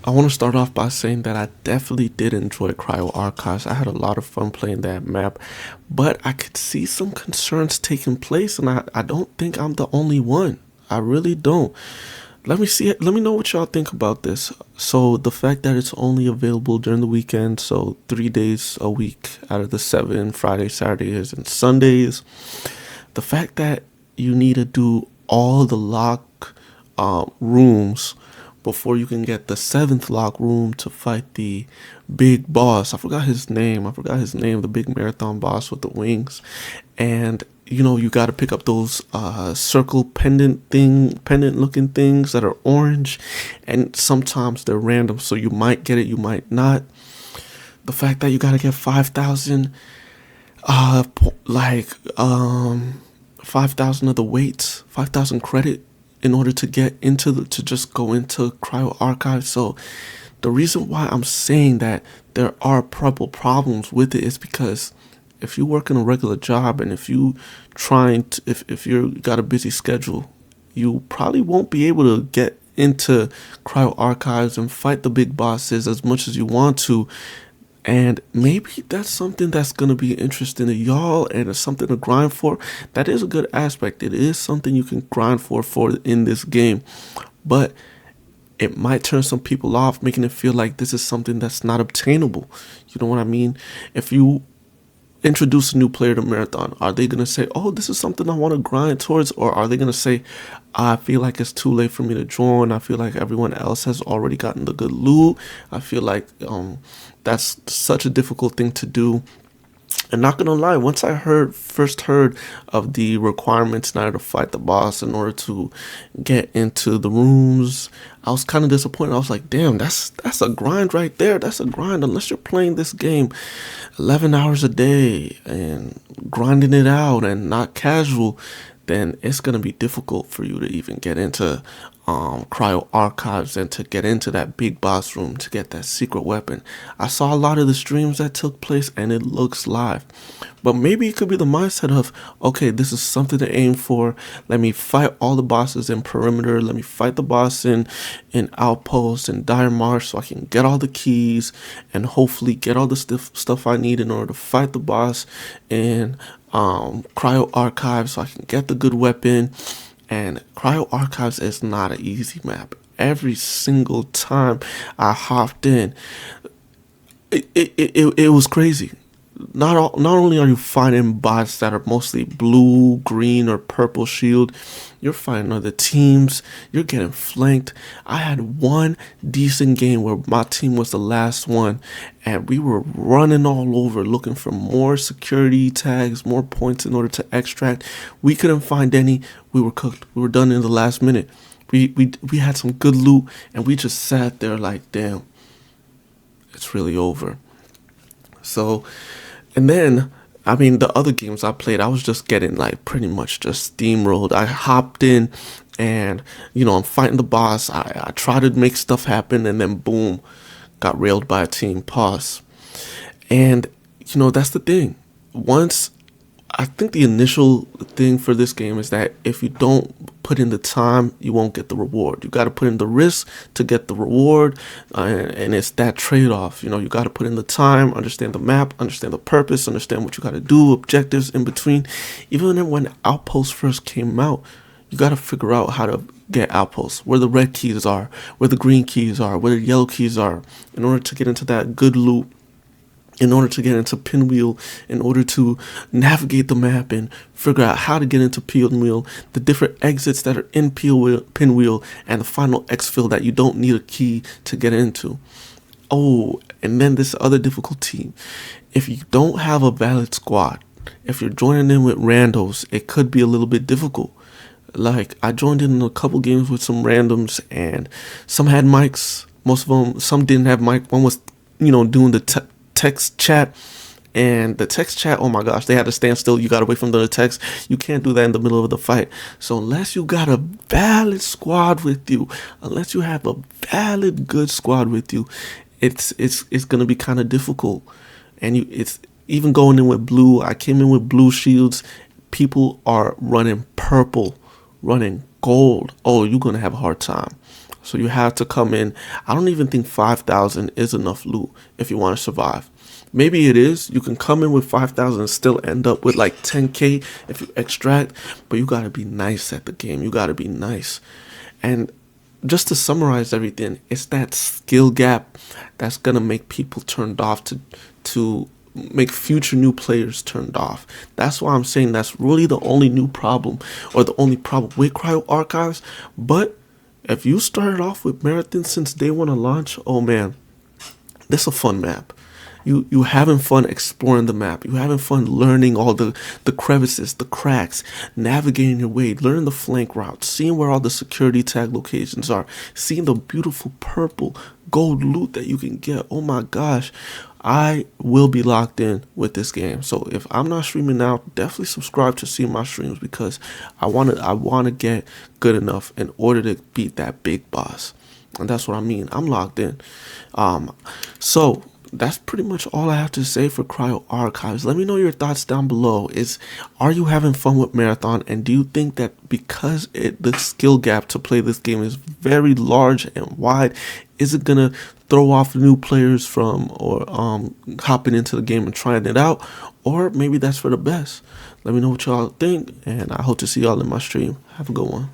I want to start off by saying that I definitely did enjoy Cryo Archives. I had a lot of fun playing that map, but I could see some concerns taking place, and I don't think I'm the only one. I really don't. Let me see. Let me know what y'all think about this. So the fact that it's only available during the weekend, so 3 days a week out of the seven, Fridays, Saturdays, and Sundays. The fact that you need to do all the lock rooms before you can get the seventh lock room to fight the big boss. I forgot his name. The big marathon boss with the wings. And you got to pick up those circle pendant looking things that are orange, and sometimes they're random, so you might get it, you might not. The fact that you got to get 5,000 like 5,000 of the weights, 5,000 credit in order to get to just go into Cryo Archive. So the reason why I'm saying that there are probable problems with it is because if you work in a regular job, and if you got a busy schedule, you probably won't be able to get into Cryo Archives and fight the big bosses as much as you want to. And maybe that's something that's going to be interesting to y'all, and it's something to grind for. That is a good aspect. It is something you can grind for in this game. But it might turn some people off, making it feel like this is something that's not obtainable. You know what I mean? If you introduce a new player to Marathon, are they going to say, oh, this is something I want to grind towards? Or are they going to say, I feel like it's too late for me to join. I feel like everyone else has already gotten the good loot. I feel like that's such a difficult thing to do. And not gonna lie, once I first heard of the requirements in order to fight the boss, in order to get into the rooms, I was kind of disappointed. I was like, damn, that's a grind right there. That's a grind. Unless you're playing this game 11 hours a day and grinding it out and not casual, then it's gonna be difficult for you to even get into Cryo Archives and to get into that big boss room to get that secret weapon. I saw a lot of the streams that took place, and it looks live. But maybe it could be the mindset of, okay, this is something to aim for. Let me fight all the bosses in perimeter. Let me fight the boss in outpost and dire marsh, so I can get all the keys and hopefully get all the stuff I need in order to fight the boss in Cryo Archives, so I can get the good weapon. And Cryo Archives is not an easy map. Every single time I hopped in, it was crazy. Not only are you fighting bots that are mostly blue, green, or purple shield, you're fighting other teams. You're getting flanked. I had one decent game where my team was the last one, and we were running all over looking for more security tags, more points in order to extract. We couldn't find any. We were cooked. We were done in the last minute. We had some good loot, and we just sat there like, damn, it's really over. So, and then, I mean, the other games I played, I was just getting like pretty much just steamrolled. I hopped in and, I'm fighting the boss. I try to make stuff happen, and then boom, got railed by a team. Pause. And, that's the thing. I think the initial thing for this game is that if you don't put in the time, you won't get the reward. You got to put in the risk to get the reward, and it's that trade-off. You got to put in the time, understand the map, understand the purpose, understand what you got to do, objectives in between. Even when Outpost first came out, you got to figure out how to get Outposts, where the red keys are, where the green keys are, where the yellow keys are, in order to get into that good loot, in order to get into Pinwheel, in order to navigate the map and figure out how to get into Pinwheel, the different exits that are in Pinwheel, and the final exfil that you don't need a key to get into. Oh, and then this other difficulty. If you don't have a valid squad, if you're joining in with randos, it could be a little bit difficult. Like, I joined in a couple games with some randoms, and some had mics, most of them, some didn't have mic. One was, doing the text chat, and the text chat, oh my gosh, they had to stand still. You gotta wait from the text. You can't do that in the middle of the fight. So unless you got a valid squad with you, unless you have a valid good squad with you, it's gonna be kind of difficult. And it's even going in with blue. I came in with blue shields. People are running purple, running gold. Oh, you're gonna have a hard time. So you have to come in. I don't even think 5,000 is enough loot if you want to survive. Maybe it is. You can come in with 5,000 and still end up with like 10K if you extract, but you got to be nice at the game. You got to be nice. And just to summarize everything, it's that skill gap that's going to make people turned off to make future new players turned off. That's why I'm saying that's really the only new problem, or the only problem with Cryo Archives. But if you started off with Marathon since day one of launch, oh man, this is a fun map. You having fun exploring the map. You having fun learning all the crevices, the cracks, navigating your way, learning the flank routes, seeing where all the security tag locations are, seeing the beautiful purple gold loot that you can get. Oh my gosh. I will be locked in with this game. So if I'm not streaming now, definitely subscribe to see my streams, because I want to get good enough in order to beat that big boss. And that's what I mean. I'm locked in. So that's pretty much all I have to say for Cryo Archives. Let me know your thoughts down below. Are you having fun with Marathon? And do you think that because the skill gap to play this game is very large and wide, is it gonna throw off new players from hopping into the game and trying it out? Or maybe that's for the best. Let me know what y'all think, and I hope to see y'all in my stream. Have a good one.